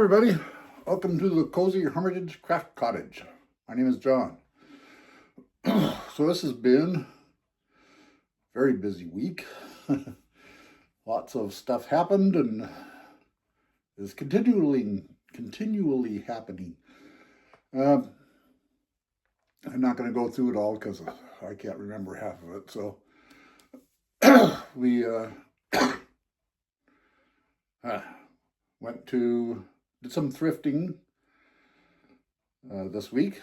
everybody, welcome to the Cozy Hermitage Craft Cottage. My name is John. So this has been a very busy week. Lots of stuff happened and is continually happening. I'm not going to go through it all because I can't remember half of it. So we did some thrifting this week.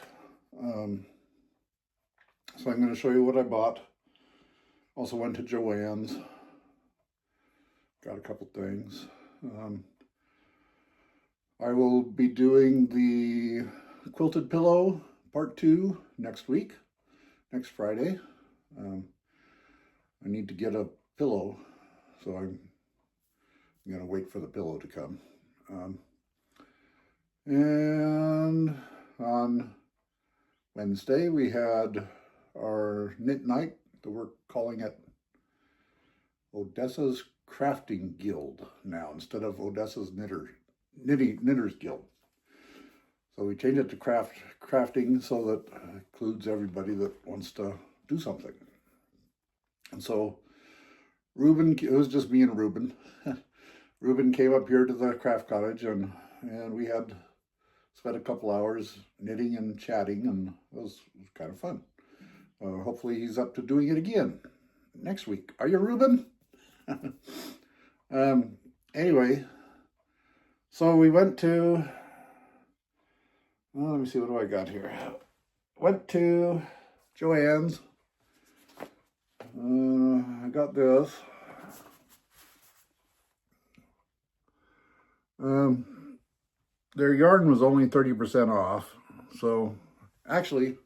So I'm going to show you what I bought. Also went to Joann's. Got a couple things. I will be doing the quilted pillow part 2 next week, next Friday. I need to get a pillow, so I'm going to wait for the pillow to come. And on Wednesday we had our knit night, that we're calling it Odessa's Crafting Guild now, instead of Odessa's Knitters Guild. So we changed it to crafting, so that includes everybody that wants to do something. And so Ruben, it was just me and Ruben. Ruben came up here to the craft cottage, and we had spent a couple hours knitting and chatting, and it was kind of fun. Hopefully he's up to doing it again next week. Are you, Ruben? Anyway, so we went to, let me see, what do I got here? Went to Joann's. I got this. Their yarn was only 30% off. So actually,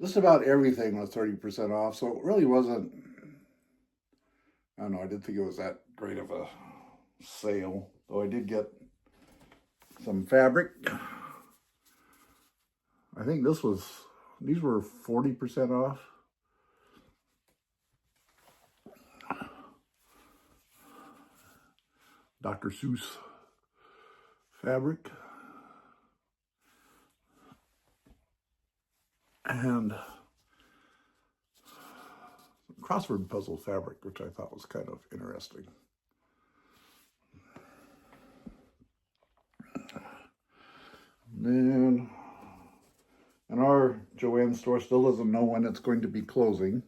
just about everything was 30% off. So it really wasn't, I don't know, I didn't think it was that great of a sale. Though I did get some fabric. I think these were 40% off. Dr. Seuss fabric. And crossword puzzle fabric, which I thought was kind of interesting. And our Joann store still doesn't know when it's going to be closing.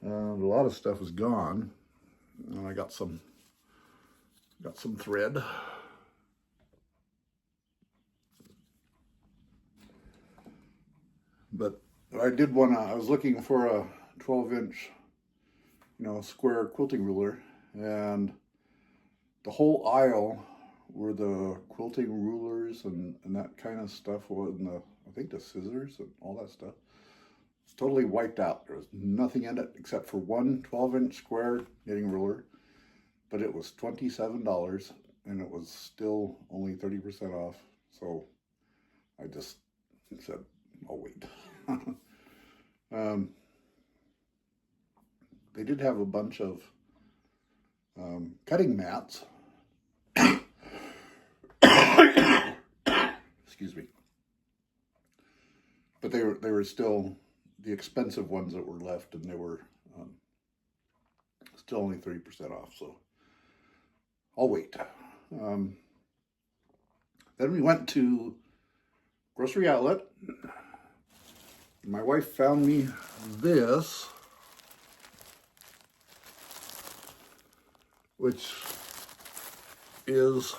A lot of stuff is gone. And I got some thread. But I was looking for a 12-inch, square quilting ruler, and the whole aisle were the quilting rulers and that kind of stuff, and I think the scissors and all that stuff. It's totally wiped out. There was nothing in it except for one 12-inch square knitting ruler, but it was $27, and it was still only 30% off. So I just said, I'll wait. They did have a bunch of cutting mats. Excuse me. But they were still the expensive ones that were left, and they were still only 30% off. So I'll wait. Then we went to Grocery Outlet. My wife found me this, which is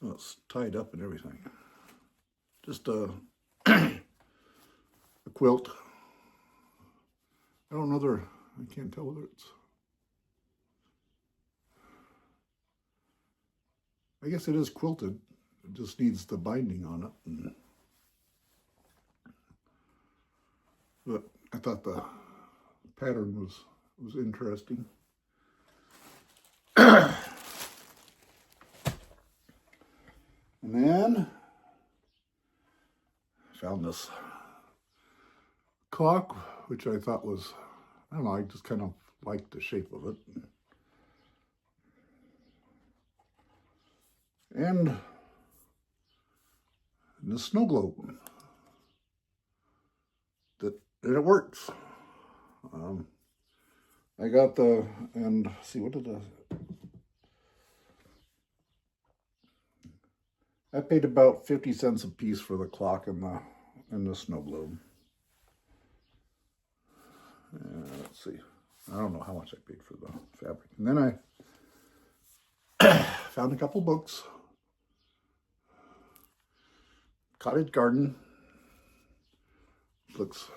it's tied up and everything. Just a quilt. I can't tell whether it's, I guess it is quilted. It just needs the binding on it. But I thought the pattern was interesting. And then I found this clock, which I thought was, I don't know, I just kind of like the shape of it. And the snow globe. That it works. I got the, and see, what did I paid about 50 cents a piece for the clock and the snow globe. Let's see. I don't know how much I paid for the fabric. And then I found a couple books. Cottage Garden. Looks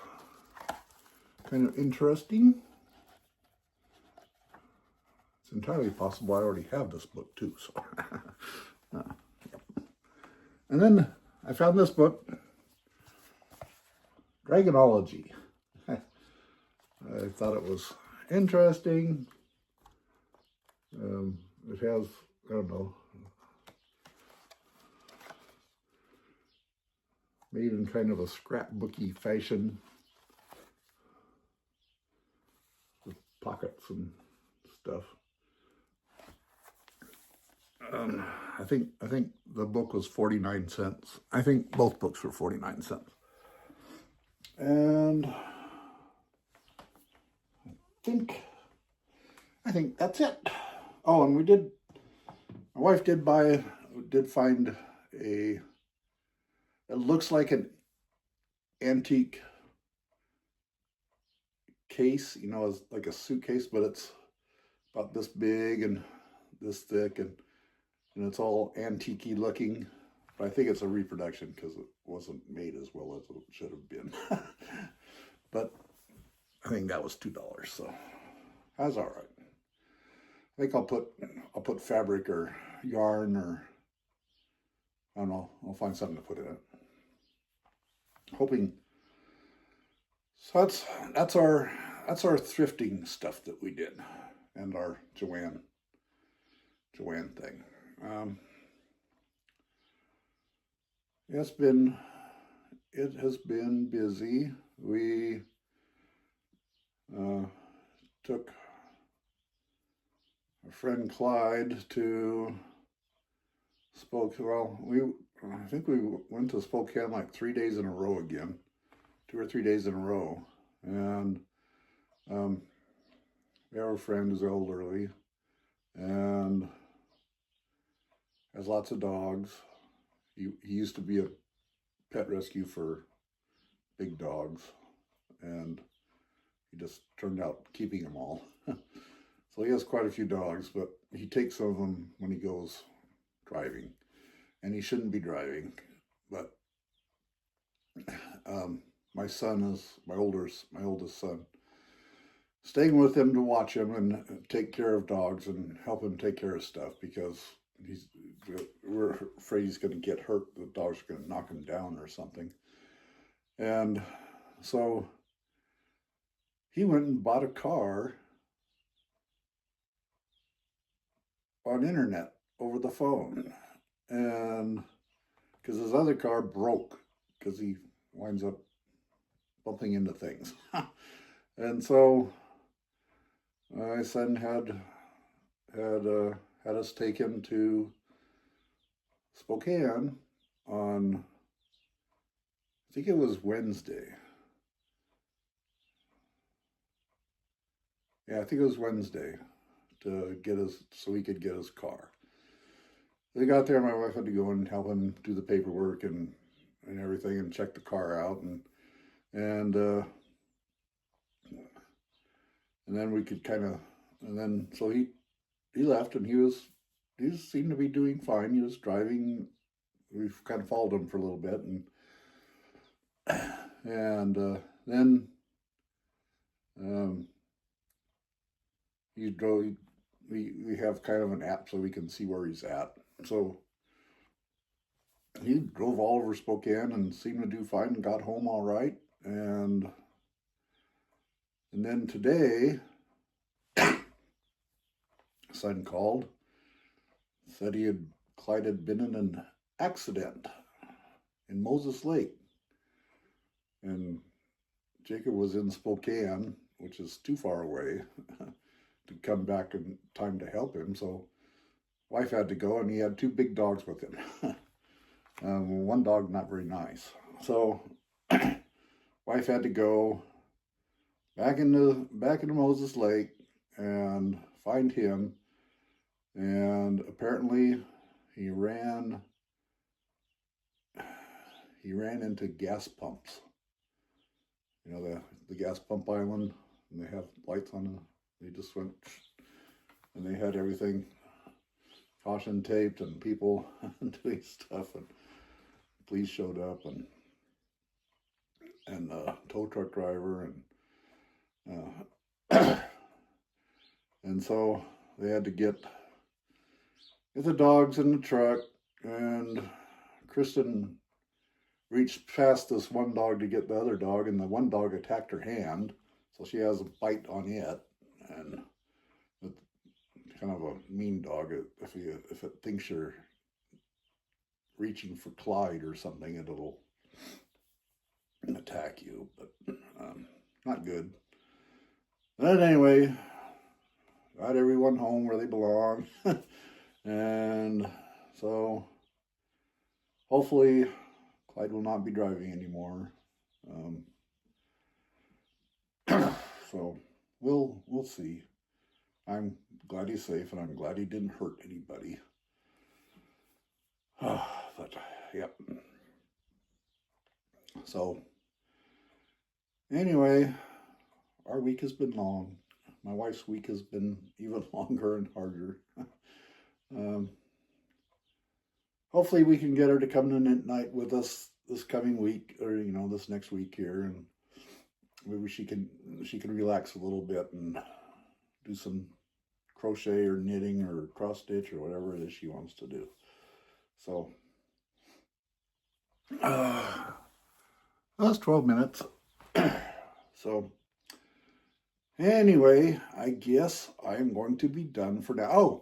kind of interesting. It's entirely possible I already have this book too. So, yep. And then I found this book, Dragonology. I thought it was interesting. It has, I don't know, made in kind of a scrapbooky fashion with pockets and stuff. I think the book was 49 cents. I think both books were 49 cents. And I think that's it. Oh, and my wife did find it looks like an antique case, you know, it's like a suitcase, but it's about this big and this thick, and it's all antique-y looking. But I think it's a reproduction because it wasn't made as well as it should have been. But I think that was $2, so that's all right. I think I'll put fabric or yarn, or I don't know, I'll find something to put in it. Hoping. So that's our thrifting stuff that we did, and our Joann thing. It has been busy. We took our friend Clyde to Spokane. Well, I think we went to Spokane like 3 days in a row again, 2 or 3 days in a row, and we have a friend who's elderly and has lots of dogs. He used to be a pet rescue for big dogs, and he just turned out keeping them all. So he has quite a few dogs, but he takes some of them when he goes driving, and he shouldn't be driving. But my oldest son, staying with him to watch him and take care of dogs and help him take care of stuff, because we're afraid he's going to get hurt. The dogs are going to knock him down or something. And so he went and bought a car on internet over the phone, and because his other car broke, because he winds up bumping into things. And so my son had us take him to Spokane on, I think it was Wednesday. Yeah, I think it was Wednesday, so he could get his car. They got there, my wife had to go and help him do the paperwork and everything, and check the car out, and then we could so he left, and he seemed to be doing fine. He was driving. We've kind of followed him for a little bit, and then he drove. We have kind of an app so we can see where he's at. So he drove all over Spokane and seemed to do fine and got home all right. And then today, son called, said Clyde had been in an accident in Moses Lake. And Jacob was in Spokane, which is too far away to come back in time to help him. So wife had to go, and he had two big dogs with him. One dog not very nice. So wife had to go back into Moses Lake and find him, and apparently he ran into gas pumps. You know, the gas pump island, and they have lights on them. They just went, and they had everything caution taped, and people doing stuff, and police showed up, and tow truck driver, and and so they had to get the dogs in the truck, and Kristen reached past this one dog to get the other dog, and the one dog attacked her hand, so she has a bite on it, and it's kind of a mean dog. If it thinks you're reaching for Clyde or something, it'll attack you, but not good. But anyway, got everyone home where they belong, and so hopefully Clyde will not be driving anymore. So we'll see. I'm glad he's safe, and I'm glad he didn't hurt anybody. But yep. So anyway, our week has been long. My wife's week has been even longer and harder. Hopefully we can get her to come to Nite with us this coming week, or this next week here, and maybe she can relax a little bit and do some crochet or knitting or cross stitch or whatever it is she wants to do. So that's 12 minutes. So anyway, I guess I'm going to be done for now.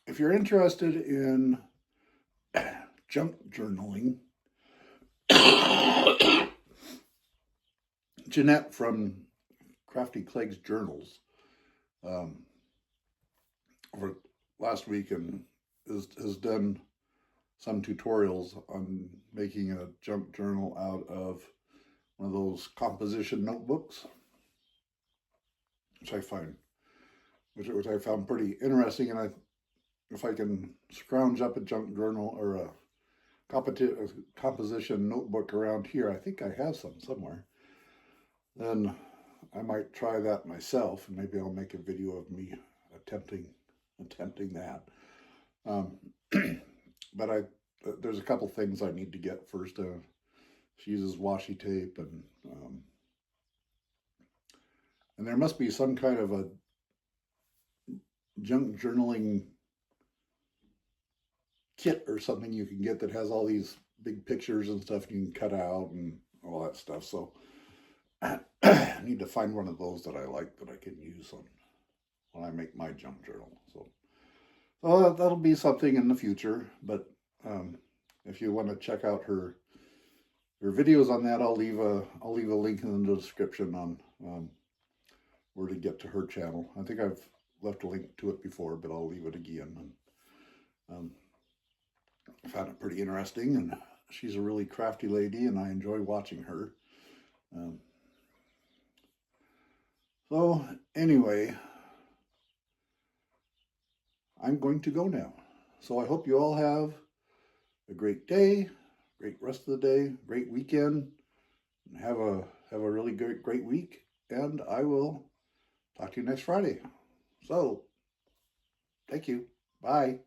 If you're interested in junk journaling, Jeanette from Crafty Clegg's journals over last week and has done some tutorials on making a junk journal out of one of those composition notebooks, which I found pretty interesting. And if I can scrounge up a junk journal or a composition notebook around here, I think I have some somewhere, then I might try that myself, and maybe I'll make a video of me attempting that. But there's a couple things I need to get first. She uses washi tape, and there must be some kind of a junk journaling kit or something you can get that has all these big pictures and stuff you can cut out and all that stuff. So I need to find one of those that I like that I can use when I make my junk journal. So that'll be something in the future. But if you want to check out her videos on that, I'll leave a link in the description on where to get to her channel. I think I've left a link to it before, but I'll leave it again. And I found it pretty interesting, and she's a really crafty lady, and I enjoy watching her. So anyway, I'm going to go now. So I hope you all have a great day, great rest of the day, great weekend, and have a really great week. And I will talk to you next Friday. So, thank you. Bye.